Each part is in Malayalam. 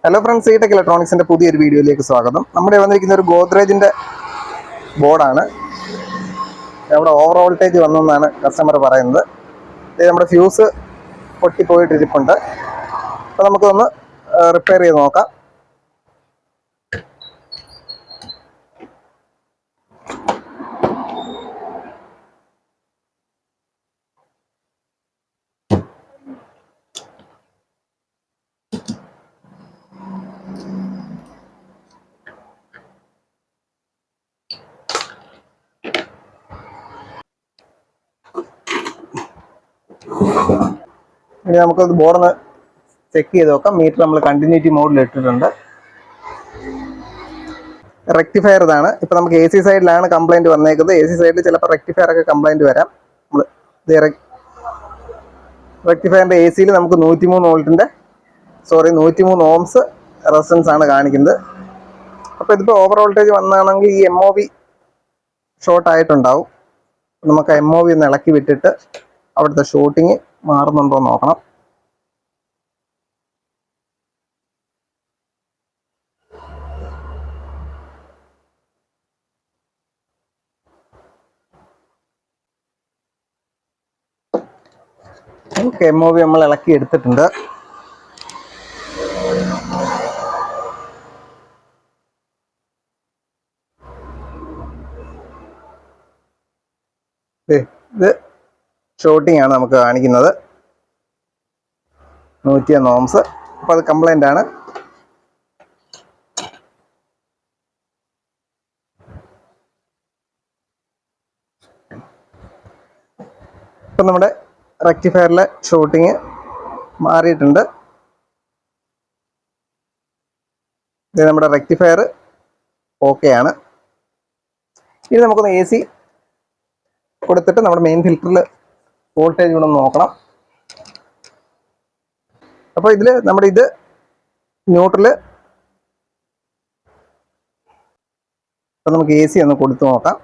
ഹലോ ഫ്രണ്ട്സ്, സി ടെക് ഇലക്ട്രോണിക്സിന്റെ പുതിയൊരു വീഡിയോയിലേക്ക് സ്വാഗതം. നമ്മുടെ വന്നിരിക്കുന്ന ഒരു ഗോദ്രേജിന്റെ ബോർഡാണ്. അവിടെ ഓവർ വോൾട്ടേജ് വന്നെന്നാണ് കസ്റ്റമർ പറയുന്നത്. ഇത് നമ്മുടെ ഫ്യൂസ് പൊട്ടിപ്പോയിട്ടിരിപ്പുണ്ട്. അപ്പോൾ നമുക്കൊന്ന് റിപ്പയർ ചെയ്ത് നോക്കാം. ഇനി നമുക്കത് ബോർഡൊന്ന് ചെക്ക് ചെയ്ത് നോക്കാം. മീറ്റർ നമ്മൾ കണ്ടിന്യൂറ്റി മോഡിൽ ഇട്ടിട്ടുണ്ട്. റെക്ടിഫയർ ഇതാണ്. ഇപ്പം നമുക്ക് AC സൈഡിലാണ് കംപ്ലൈൻറ്റ് വന്നേക്കുന്നത്. AC സൈഡിൽ ചിലപ്പോൾ റെക്ടിഫയർ ഒക്കെ കംപ്ലൈൻറ്റ് വരാം. നമ്മൾ റെക്ടിഫയറിൻ്റെ ACയിൽ നമുക്ക് 103 ഓംസ് റെസിസ്റ്റൻസ് ആണ് കാണിക്കുന്നത്. അപ്പോൾ ഇതിപ്പോൾ ഓവർ വോൾട്ടേജ് വന്നാണെങ്കിൽ ഈ MOV ഷോർട്ട് ആയിട്ടുണ്ടാവും. നമുക്ക് MOV ഒന്ന് ഇളക്കി വിട്ടിട്ട് അവിടുത്തെ ഷോട്ടിങ് മാറുന്നുണ്ടോ എന്ന് നോക്കണം. MOV നമ്മൾ ഇളക്കി എടുത്തിട്ടുണ്ട്. ഇത് ഷോട്ടിംഗ് ആണ് നമുക്ക് കാണിക്കുന്നത്, 101 ഓംസ്. അപ്പോൾ അത് കംപ്ലൈൻ്റ് ആണ്. ഇപ്പം നമ്മുടെ റെക്ടിഫയറിലെ ഷോട്ടിങ് മാറിയിട്ടുണ്ട്. ഇത് നമ്മുടെ റെക്ടിഫയർ ഓക്കെ ആണ്. ഇനി നമുക്കൊന്ന് AC കൊടുത്തിട്ട് നമ്മുടെ മെയിൻ ഫിൽറ്ററിൽ വോൾട്ടേജ് കൂടെ നോക്കണം. അപ്പോൾ ഇതിൽ നമ്മുടെ ഇത് ന്യൂട്രൽ. അപ്പം നമുക്ക് AC ഒന്ന് കൊടുത്തു നോക്കാം.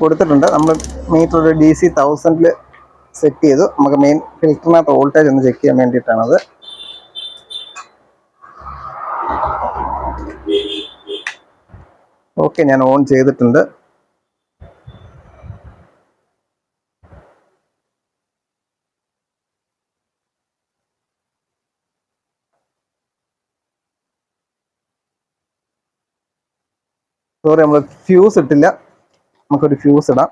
കൊടുത്തിട്ടുണ്ട്. നമ്മൾ മീറ്റർ ഒരു DC 1000 സെറ്റ് ചെയ്തു. നമുക്ക് മെയിൻ ഫിൽറ്ററിനകത്ത് വോൾട്ടേജ് ഒന്ന് ചെക്ക് ചെയ്യാൻ വേണ്ടിയിട്ടാണത്. ഓക്കെ, ഞാൻ ഓൺ ചെയ്തിട്ടുണ്ട്. സോറി, നമ്മൾ ഫ്യൂസ് ഇട്ടില്ല. നമുക്കൊരു ഫ്യൂസ് ഇടാം.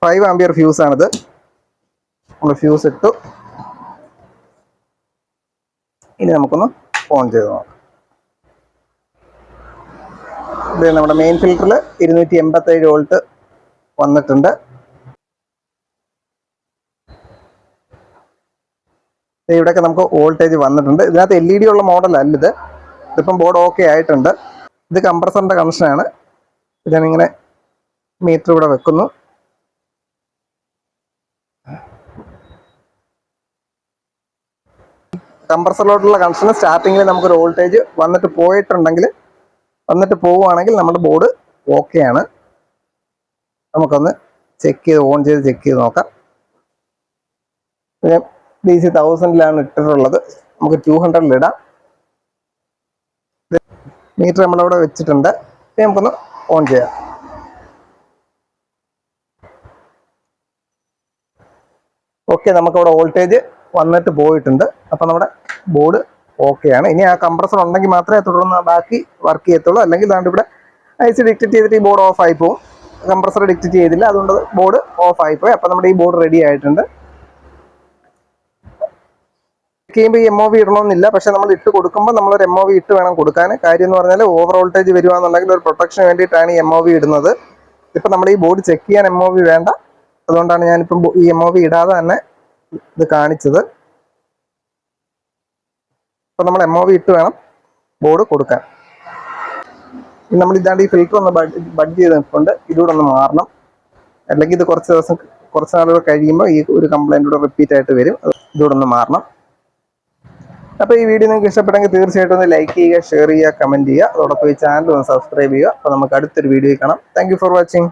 5 ആംപിയർ ഫ്യൂസ് ആണിത്. നമ്മൾ ഫ്യൂസ് ഇട്ടു. ഇനി നമുക്കൊന്ന് ഓൺ ചെയ്ത് നോക്കാം. ഇത് നമ്മുടെ മെയിൻ ഫിൽറ്ററിൽ 287 വോൾട്ട് വന്നിട്ടുണ്ട്. ഇവിടെയൊക്കെ നമുക്ക് വോൾട്ടേജ് വന്നിട്ടുണ്ട്. ഇതിനകത്ത് LED ഉള്ള മോഡലല്ല ഇത്. ഇതിപ്പം ബോർഡ് ഓക്കെ ആയിട്ടുണ്ട്. ഇത് കംപ്രസറിൻ്റെ കണക്ഷനാണ്. ഞാനിങ്ങനെ മീറ്റർ ഇവിടെ വെക്കുന്നു. കംപ്രസറിലോട്ടുള്ള കണക്ഷന് സ്റ്റാർട്ടിങ്ങിൽ നമുക്കൊരു വോൾട്ടേജ് വന്നിട്ട് പോവുകയാണെങ്കിൽ നമ്മുടെ ബോർഡ് ഓക്കെ ആണ്. നമുക്കൊന്ന് ഓൺ ചെയ്ത് ചെക്ക് ചെയ്ത് നോക്കാം. ഞാൻ DC 1000 ഇട്ടിട്ടുള്ളത്. നമുക്ക് 200 ഇടാം. മീറ്റർ നമ്മളവിടെ വെച്ചിട്ടുണ്ട്. നമുക്കൊന്ന് ഓൺ ചെയ്യാം. ഓക്കെ, നമുക്കവിടെ വോൾട്ടേജ് വന്നിട്ട് പോയിട്ടുണ്ട്. അപ്പം നമ്മുടെ ബോർഡ് ഓക്കെയാണ്. ഇനി ആ കംപ്രസർ ഉണ്ടെങ്കിൽ മാത്രമേ തുടർന്ന് ബാക്കി വർക്ക് ചെയ്യത്തുള്ളൂ. അല്ലെങ്കിൽ അതുകൊണ്ട് ഇവിടെ IC ഡിക്റ്റേറ്റ് ചെയ്തിട്ട് ഈ ബോർഡ് ഓഫ് ആയി പോകും. കംപ്രസർ ഡിക്റ്റേറ്റ് ചെയ്തില്ല, അതുകൊണ്ട് ബോർഡ് ഓഫ് ആയിപ്പോയി. അപ്പം നമ്മുടെ ഈ ബോർഡ് റെഡി ആയിട്ടുണ്ട്. ചെയ്യുമ്പോൾ ഈ MOV ഇടണമെന്നില്ല. പക്ഷെ നമ്മൾ ഇട്ട് കൊടുക്കുമ്പോൾ നമ്മളൊരു MOV ഇട്ട് വേണം കൊടുക്കാൻ. കാര്യം എന്ന് പറഞ്ഞാൽ ഓവർ വോൾട്ടേജ് വരുവാന്നുണ്ടെങ്കിൽ ഒരു പ്രൊട്ടക്ഷന് വേണ്ടിയിട്ടാണ് ഈ MOV ഇടുന്നത്. ഇപ്പം നമ്മൾ ഈ ബോർഡ് ചെക്ക് ചെയ്യാൻ MOV വേണ്ട. അതുകൊണ്ടാണ് ഞാനിപ്പം ഈ MOV ഇടാതെ തന്നെ ഇത് കാണിച്ചത്. അപ്പം നമ്മൾ MOV ഇട്ട് വേണം ബോർഡ് കൊടുക്കാൻ. നമ്മൾ ഇതാണ്ട് ഈ ഫിൽറ്റർ ഒന്ന് ബഡ് ചെയ്ത് നിൽപ്പുണ്ട്. ഇതുകൂടെ ഒന്ന് മാറണം. അല്ലെങ്കിൽ ഇത് കുറച്ച് ദിവസം കുറച്ച് നാളുകൾ കഴിയുമ്പോൾ ഈ ഒരു കംപ്ലൈൻറ്റ് കൂടെ റിപ്പീറ്റ് ആയിട്ട് വരും. ഇതുകൂടെ ഒന്ന് മാറണം. അപ്പോൾ ഈ വീഡിയോ നിങ്ങൾക്ക് ഇഷ്ടപ്പെട്ടെങ്കിൽ തീർച്ചയായിട്ടും ഒന്ന് ലൈക്ക് ചെയ്യുക, ഷെയർ ചെയ്യുക, കമൻറ്റ് ചെയ്യുക. അതോടൊപ്പം ഈ ചാനൽ ഒന്ന് സബ്സ്ക്രൈബ് ചെയ്യുക. അപ്പോൾ നമുക്ക് അടുത്തൊരു വീഡിയോ കാണാം. Thank you for watching.